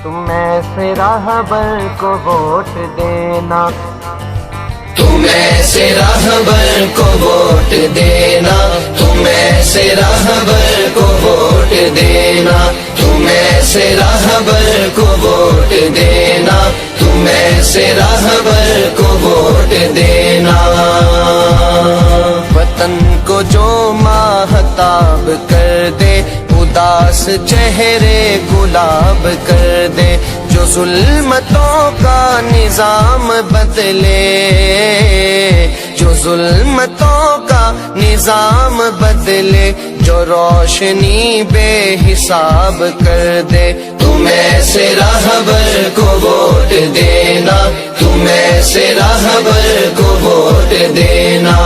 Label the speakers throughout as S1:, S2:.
S1: تم ایسے راہبر کو ووٹ دینا،
S2: تم ایسے راہبر کو ووٹ دینا، تم ایسے راہبر کو ووٹ دینا، تم ایسے راہبر کو ووٹ دینا، تم ایسے راہبر کو ووٹ دینا۔ وطن کو جو ماہتاب کر دے، اداس چہرے گلاب کر دے، جو ظلمتوں کا نظام بدلے، جو ظلمتوں کا نظام بدلے، جو روشنی بے حساب کر دے، تم ایسے راہبر کو ووٹ دینا، تم ایسے راہبر کو ووٹ دینا۔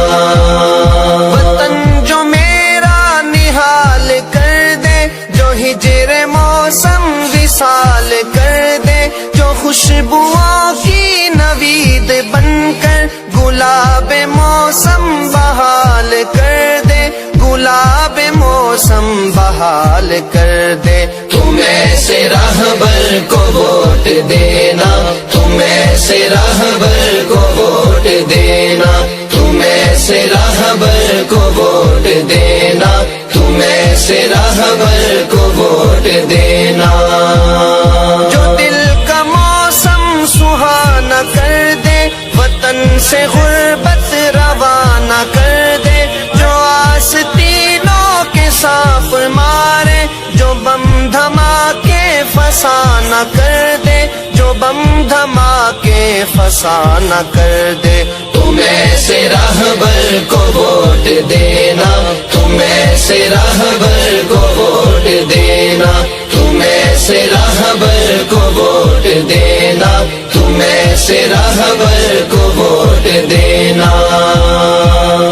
S2: وطن جو میرا نحال کر دے، جو ہجر موسم وصال کر دے، جو خوشبوؤں کی نوید بن کر گلاب موسم بحال کر دے، گلاب موسم بحال کر دے، تم ایسے راہبر کو ووٹ دینا، تم ایسے راہبر کو ووٹ دینا، تم ایسے راہبر کو ووٹ دینا، تم ایسے راہبر کو ووٹ دینا۔ جو دل کا موسم سہانا کر دے، وطن سے غربت روانہ کر دے، جو آستینوں کے سانپ مارے، جو بم دھماکے فسانہ کر دے، جو بم دھماکے فسانہ کر دے، تم ایسے راہبر کو ووٹ دینا، تم ایسے راہبر کو ووٹ دینا، تم ایسے راہبر کو ووٹ دینا، تم ایسے راہبر کو ووٹ دینا۔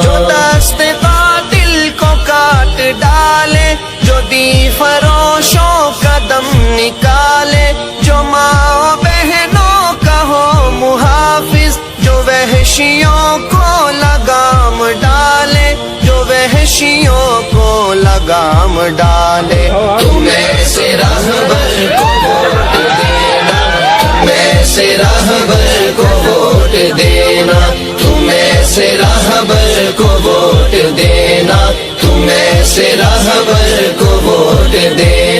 S2: جو دست قاتل کو کاٹ ڈالے، جو دی فروشوں کا دم نکالے، جو ماں بہنوں کا ہو محافظ، جو وحشیوں کو لگام ڈالے، جو وحشیوں کو لگام ڈالے، تم ایسے راہبر کو ووٹ دینا، تم ایسے راہبر کو ووٹ دینا، تم ایسے راہبر کو ووٹ دینا، تم ایسے راہبر کو ووٹ دینا۔